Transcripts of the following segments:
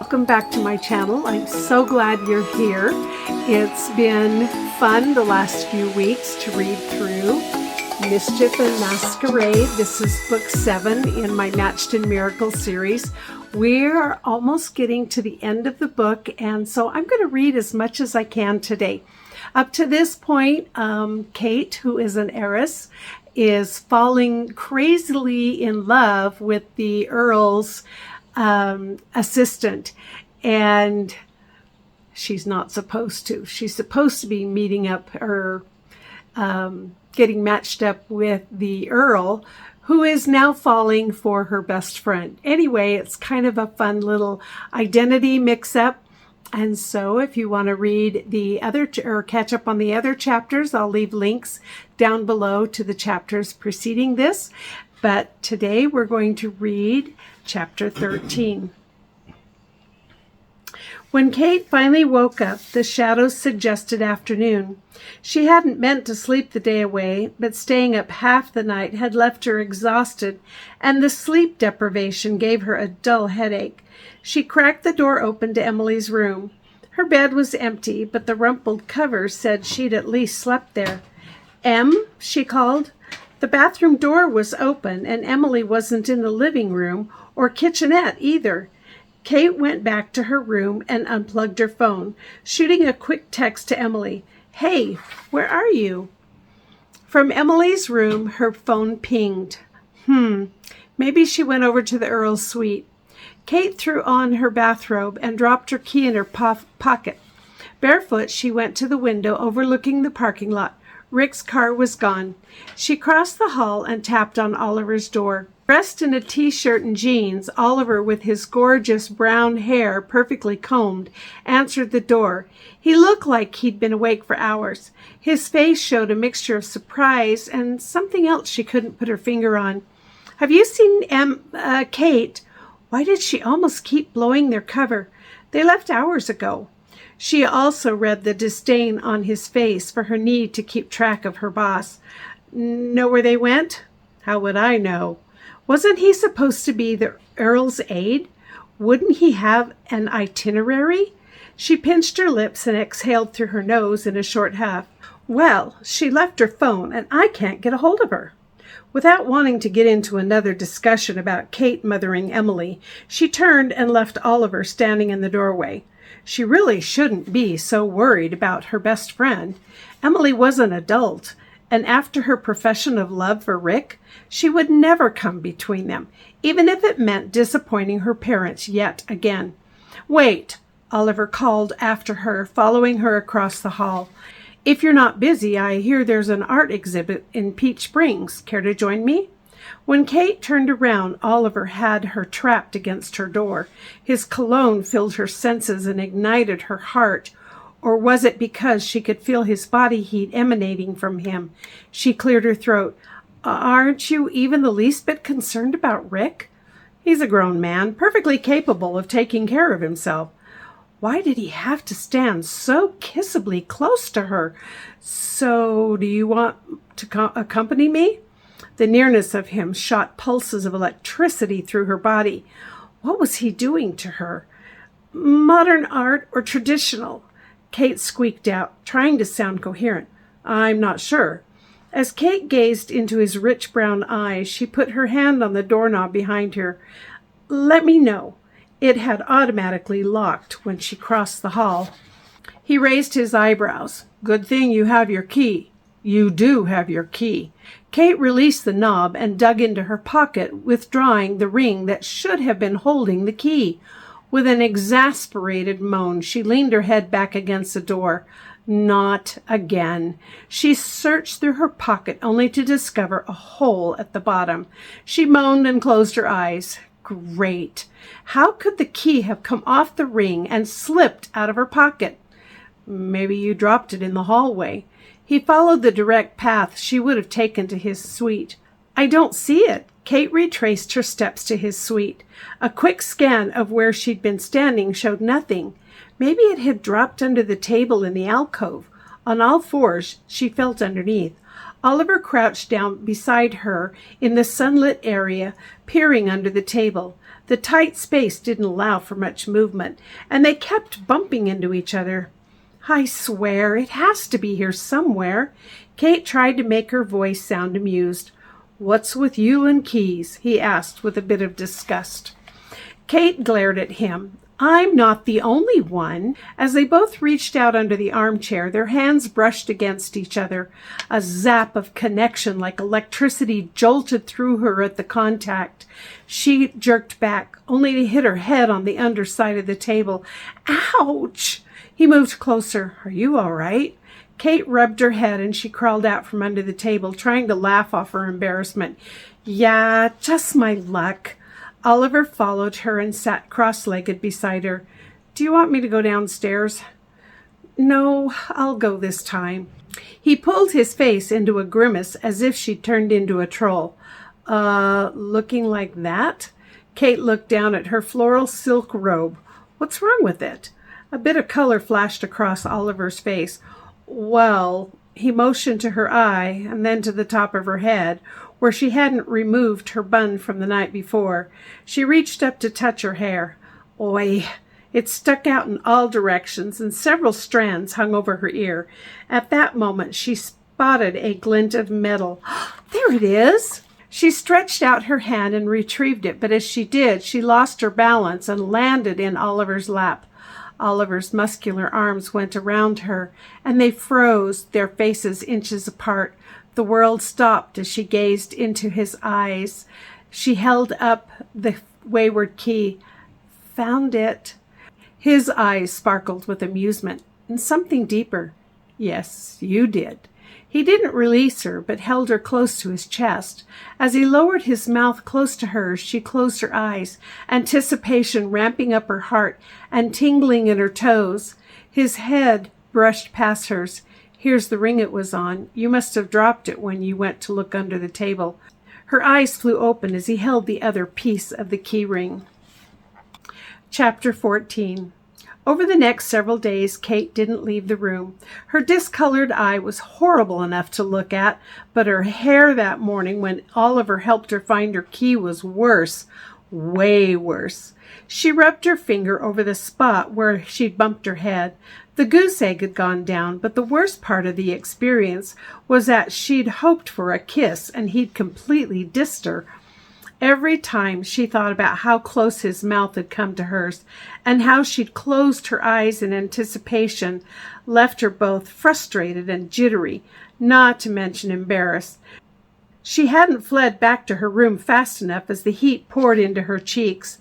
welcome back to my channel. I'm so glad you're here. It's been fun the last few weeks to read through Mischief and Masquerade. This is book 7 in my Matched in Miracle series. We're almost getting to the end of the book, and so I'm going to read as much as I can today. Up to this point, Kate, who is an heiress, is falling crazily in love with the Earl's assistant, and she's not supposed to. She's supposed to be meeting up or getting matched up with the Earl, who is now falling for her best friend. Anyway, it's kind of a fun little identity mix-up. And so if you want to read the other or catch up on the other chapters, I'll leave links down below to the chapters preceding this. But today we're going to read chapter 13. When Kate finally woke up, the shadows suggested afternoon. She hadn't meant to sleep the day away, but staying up half the night had left her exhausted, and the sleep deprivation gave her a dull headache. She cracked the door open to Emily's room. Her bed was empty, but the rumpled covers said she'd at least slept there. "Em," she called. The bathroom door was open, and Emily wasn't in the living room or kitchenette either. Kate went back to her room and unplugged her phone, shooting a quick text to Emily. "Hey, where are you?" From Emily's room, her phone pinged. Maybe she went over to the Earl's suite. Kate threw on her bathrobe and dropped her key in her pocket. Barefoot, she went to the window overlooking the parking lot. Rick's car was gone. She crossed the hall and tapped on Oliver's door. Dressed in a t-shirt and jeans, Oliver, with his gorgeous brown hair perfectly combed, answered the door. He looked like he'd been awake for hours. His face showed a mixture of surprise and something else she couldn't put her finger on. "Have you seen Kate? Why did she almost keep blowing their cover? They left hours ago." She also read the disdain on his face for her need to keep track of her boss. "Know where they went?" "How would I know? Wasn't he supposed to be the Earl's aide? Wouldn't he have an itinerary?" She pinched her lips and exhaled through her nose in a short huff. "Well, she left her phone, and I can't get a hold of her." Without wanting to get into another discussion about Kate mothering Emily, she turned and left Oliver standing in the doorway. She really shouldn't be so worried about her best friend. Emily was an adult, and after her profession of love for Rick, she would never come between them, even if it meant disappointing her parents yet again. "Wait," Oliver called after her, following her across the hall. "If you're not busy, I hear there's an art exhibit in Peach Springs. Care to join me?" When Kate turned around, Oliver had her trapped against her door. His cologne filled her senses and ignited her heart. Or was it because she could feel his body heat emanating from him? She cleared her throat. "Aren't you even the least bit concerned about Rick? He's a grown man, perfectly capable of taking care of himself." Why did he have to stand so kissably close to her? "So, do you want to accompany me?" The nearness of him shot pulses of electricity through her body. What was he doing to her? "Modern art or traditional?" Kate squeaked out, trying to sound coherent. "I'm not sure." As Kate gazed into his rich brown eyes, she put her hand on the doorknob behind her. "Let me know." It had automatically locked when she crossed the hall. He raised his eyebrows. "Good thing you have your key." "You do have your key." Kate released the knob and dug into her pocket, withdrawing the ring that should have been holding the key. With an exasperated moan, she leaned her head back against the door. Not again. She searched through her pocket only to discover a hole at the bottom. She moaned and closed her eyes. Great. How could the key have come off the ring and slipped out of her pocket? "Maybe you dropped it in the hallway." He followed the direct path she would have taken to his suite. "I don't see it." Kate retraced her steps to his suite. A quick scan of where she'd been standing showed nothing. Maybe it had dropped under the table in the alcove. On all fours, she felt underneath. Oliver crouched down beside her in the sunlit area, peering under the table. The tight space didn't allow for much movement, and they kept bumping into each other. I swear, it has to be here somewhere. Kate tried to make her voice sound amused. What's with you and keys? He asked with a bit of disgust. Kate glared at him. I'm not the only one. As they both reached out under the armchair, their hands brushed against each other. A zap of connection like electricity jolted through her at the contact. She jerked back, only to hit her head on the underside of the table. Ouch! He moved closer. Are you all right? Kate rubbed her head and she crawled out from under the table, trying to laugh off her embarrassment. Yeah, just my luck. Oliver followed her and sat cross-legged beside her. Do you want me to go downstairs? No, I'll go this time. He pulled his face into a grimace as if she'd turned into a troll. Looking like that? Kate looked down at her floral silk robe. What's wrong with it? A bit of color flashed across Oliver's face. Well, he motioned to her eye and then to the top of her head, where she hadn't removed her bun from the night before. She reached up to touch her hair. Oi! It stuck out in all directions, and several strands hung over her ear. At that moment, she spotted a glint of metal. There it is! She stretched out her hand and retrieved it, but as she did, she lost her balance and landed in Oliver's lap. Oliver's muscular arms went around her, and they froze, their faces inches apart. The world stopped as she gazed into his eyes. She held up the wayward key. Found it. His eyes sparkled with amusement and something deeper. Yes, you did. He didn't release her, but held her close to his chest. As he lowered his mouth close to hers, she closed her eyes, anticipation ramping up her heart and tingling in her toes. His head brushed past hers. Here's the ring it was on. You must have dropped it when you went to look under the table. Her eyes flew open as he held the other piece of the key ring. Chapter 14. Over the next several days, Kate didn't leave the room. Her discolored eye was horrible enough to look at, but her hair that morning when Oliver helped her find her key was worse, way worse. She rubbed her finger over the spot where she'd bumped her head. The goose egg had gone down, but the worst part of the experience was that she'd hoped for a kiss and he'd completely dissed her. Every time she thought about how close his mouth had come to hers and how she'd closed her eyes in anticipation, left her both frustrated and jittery, not to mention embarrassed. She hadn't fled back to her room fast enough as the heat poured into her cheeks.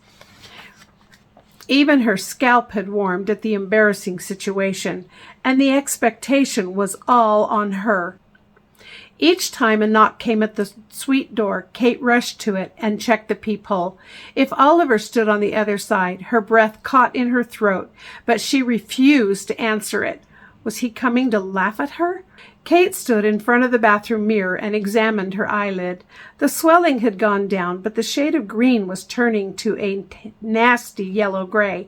Even her scalp had warmed at the embarrassing situation, and the expectation was all on her. Each time a knock came at the suite door, Kate rushed to it and checked the peephole. If Oliver stood on the other side, her breath caught in her throat, but she refused to answer it. Was he coming to laugh at her? Kate stood in front of the bathroom mirror and examined her eyelid. The swelling had gone down, but the shade of green was turning to a nasty yellow-gray.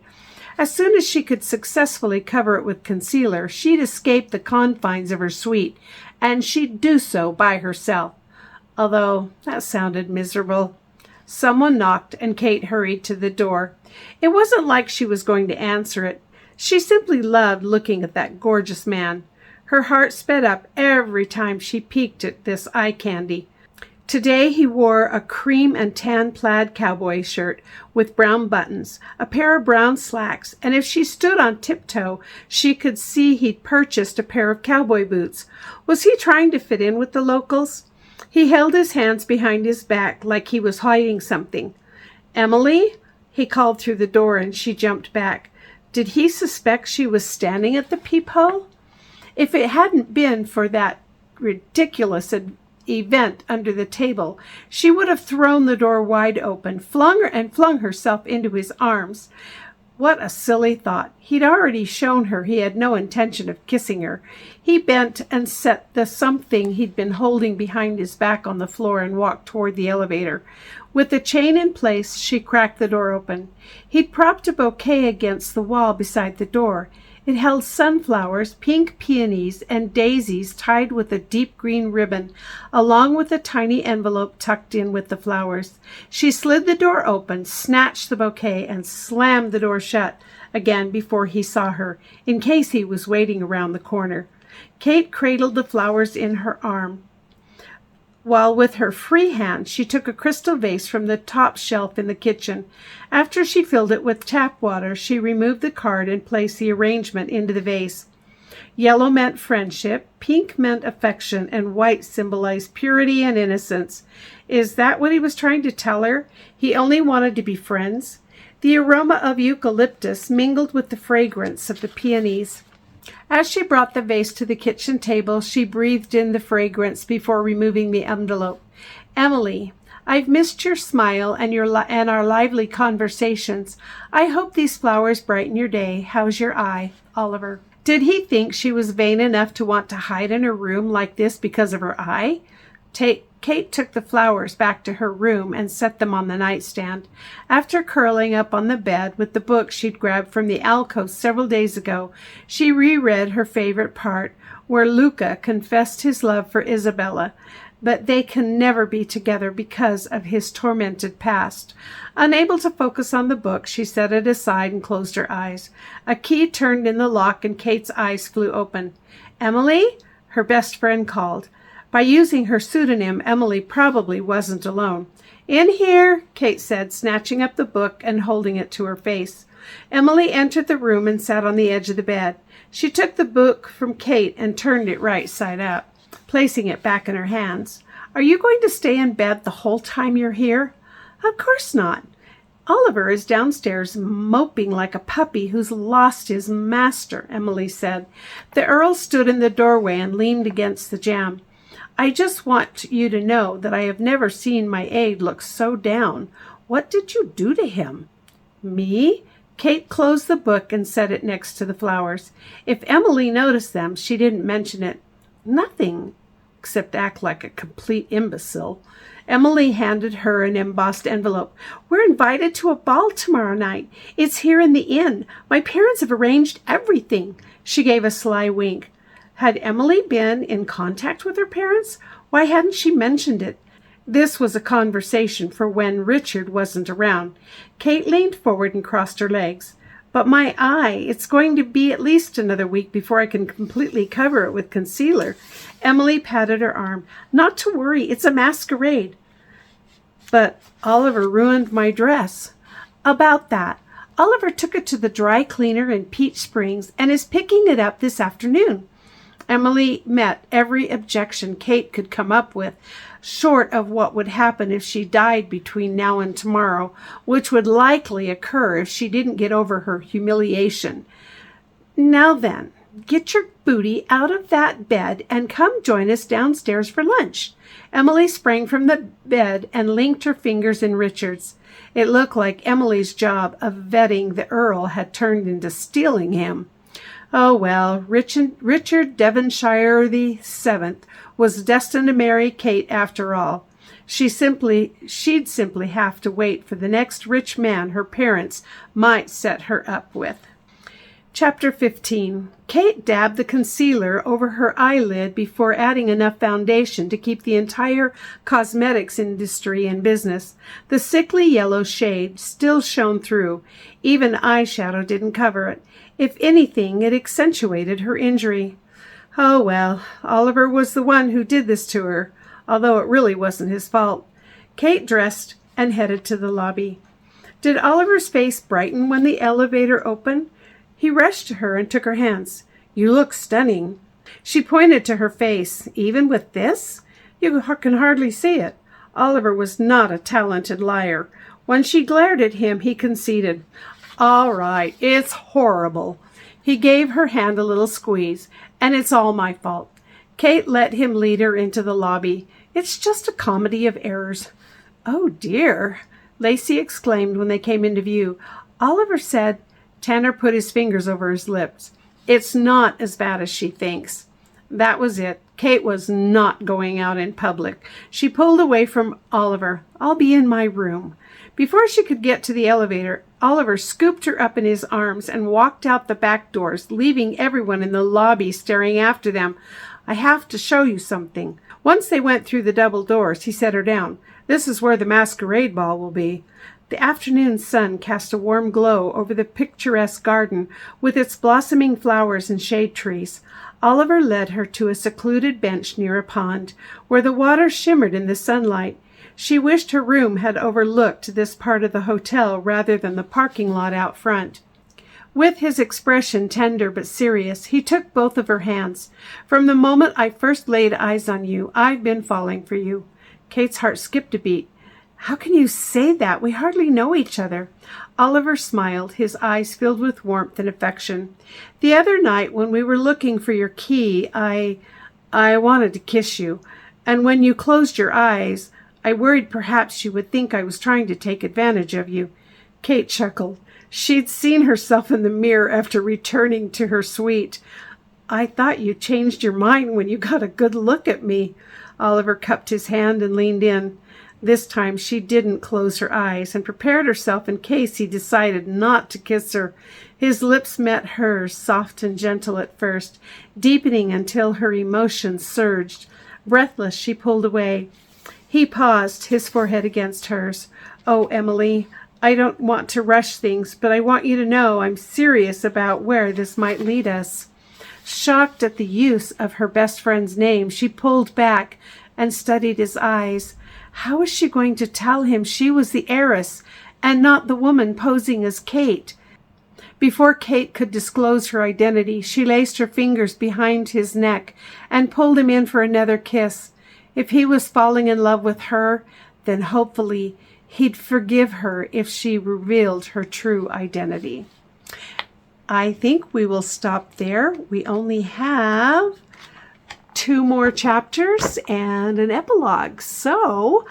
As soon as she could successfully cover it with concealer, she'd escape the confines of her suite, and she'd do so by herself. Although that sounded miserable. Someone knocked, and Kate hurried to the door. It wasn't like she was going to answer it. She simply loved looking at that gorgeous man. Her heart sped up every time she peeked at this eye candy. Today he wore a cream and tan plaid cowboy shirt with brown buttons, a pair of brown slacks, and if she stood on tiptoe, she could see he'd purchased a pair of cowboy boots. Was he trying to fit in with the locals? He held his hands behind his back like he was hiding something. Emily? He called through the door and she jumped back. Did he suspect she was standing at the peephole? If it hadn't been for that ridiculous event under the table, she would have thrown the door wide open, flung herself into his arms. What a silly thought. He'd already shown her he had no intention of kissing her. He bent and set the something he'd been holding behind his back on the floor and walked toward the elevator. With the chain in place, she cracked the door open. He'd propped a bouquet against the wall beside the door. It held sunflowers, pink peonies, and daisies tied with a deep green ribbon, along with a tiny envelope tucked in with the flowers. She slid the door open, snatched the bouquet, and slammed the door shut again before he saw her, in case he was waiting around the corner. Kate cradled the flowers in her arm, while with her free hand she took a crystal vase from the top shelf in the kitchen. After she filled it with tap water, she removed the card and placed the arrangement into the vase. Yellow meant friendship, pink meant affection, and white symbolized purity and innocence. Is that what he was trying to tell her? He only wanted to be friends? The aroma of eucalyptus mingled with the fragrance of the peonies. As she brought the vase to the kitchen table, she breathed in the fragrance before removing the envelope. Emily, I've missed your smile and our lively conversations. I hope these flowers brighten your day. How's your eye? Oliver. Did he think she was vain enough to want to hide in her room like this because of her eye? Kate took the flowers back to her room and set them on the nightstand. After curling up on the bed with the book she'd grabbed from the alcove several days ago, she reread her favorite part, where Luca confessed his love for Isabella, but they can never be together because of his tormented past. Unable to focus on the book, she set it aside and closed her eyes. A key turned in the lock and Kate's eyes flew open. Emily? Her best friend called. By using her pseudonym, Emily probably wasn't alone. In here, Kate said, snatching up the book and holding it to her face. Emily entered the room and sat on the edge of the bed. She took the book from Kate and turned it right side up, placing it back in her hands. Are you going to stay in bed the whole time you're here? Of course not. Oliver is downstairs moping like a puppy who's lost his master, Emily said. The Earl stood in the doorway and leaned against the jamb. I just want you to know that I have never seen my aide look so down. What did you do to him? Me? Kate closed the book and set it next to the flowers. If Emily noticed them, she didn't mention it. Nothing, except act like a complete imbecile. Emily handed her an embossed envelope. We're invited to a ball tomorrow night. It's here in the inn. My parents have arranged everything. She gave a sly wink. Had Emily been in contact with her parents? Why hadn't she mentioned it? This was a conversation for when Richard wasn't around. Kate leaned forward and crossed her legs. But my eye, it's going to be at least another week before I can completely cover it with concealer. Emily patted her arm. Not to worry, it's a masquerade. But Oliver ruined my dress. About that, Oliver took it to the dry cleaner in Peach Springs and is picking it up this afternoon. Emily met every objection Kate could come up with, short of what would happen if she died between now and tomorrow, which would likely occur if she didn't get over her humiliation. Now then, get your booty out of that bed and come join us downstairs for lunch. Emily sprang from the bed and linked her fingers in Richard's. It looked like Emily's job of vetting the Earl had turned into stealing him. Oh, well, Richard Devonshire the Seventh was destined to marry Kate after all. She'd simply have to wait for the next rich man her parents might set her up with. Chapter 15. Kate dabbed the concealer over her eyelid before adding enough foundation to keep the entire cosmetics industry in business. The sickly yellow shade still shone through. Even eyeshadow didn't cover it. If anything, it accentuated her injury. Oh, well, Oliver was the one who did this to her, although it really wasn't his fault. Kate dressed and headed to the lobby. Did Oliver's face brighten when the elevator opened? He rushed to her and took her hands. You look stunning. She pointed to her face. Even with this? You can hardly see it. Oliver was not a talented liar. When she glared at him, he conceded. All right, it's horrible. He gave her hand a little squeeze. And it's all my fault. Kate let him lead her into the lobby. It's just a comedy of errors. Oh, dear, Lacey exclaimed when they came into view. Oliver said. Tanner put his fingers over his lips. It's not as bad as she thinks. That was it. Kate was not going out in public. She pulled away from Oliver. I'll be in my room. Before she could get to the elevator, Oliver scooped her up in his arms and walked out the back doors, leaving everyone in the lobby staring after them. "I have to show you something." Once they went through the double doors, he set her down. "This is where the masquerade ball will be." The afternoon sun cast a warm glow over the picturesque garden with its blossoming flowers and shade trees. Oliver led her to a secluded bench near a pond, where the water shimmered in the sunlight. She wished her room had overlooked this part of the hotel rather than the parking lot out front. With his expression tender but serious, he took both of her hands. "From the moment I first laid eyes on you, I've been falling for you." Kate's heart skipped a beat. "How can you say that? We hardly know each other." Oliver smiled, his eyes filled with warmth and affection. "The other night when we were looking for your key, I wanted to kiss you. And when you closed your eyes, I worried perhaps you would think I was trying to take advantage of you." Kate chuckled. She'd seen herself in the mirror after returning to her suite. "I thought you changed your mind when you got a good look at me." Oliver cupped his hand and leaned in. This time she didn't close her eyes and prepared herself in case he decided not to kiss her. His lips met hers, soft and gentle at first, deepening until her emotions surged. Breathless, she pulled away. He paused, his forehead against hers. "Oh, Emily, I don't want to rush things, but I want you to know I'm serious about where this might lead us." Shocked at the use of her best friend's name, she pulled back and studied his eyes. How was she going to tell him she was the heiress and not the woman posing as Kate? Before Kate could disclose her identity, she laced her fingers behind his neck and pulled him in for another kiss. If he was falling in love with her, then hopefully he'd forgive her if she revealed her true identity. I think we will stop there. We only have 2 more chapters and an epilogue. So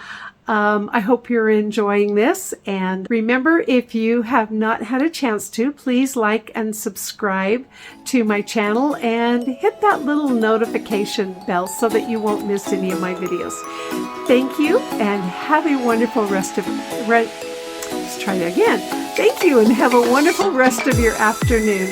I hope you're enjoying this. And remember, if you have not had a chance to, please like and subscribe to my channel and hit that little notification bell so that you won't miss any of my videos. Thank you and have a wonderful let's try it again. Thank you and have a wonderful rest of your afternoon.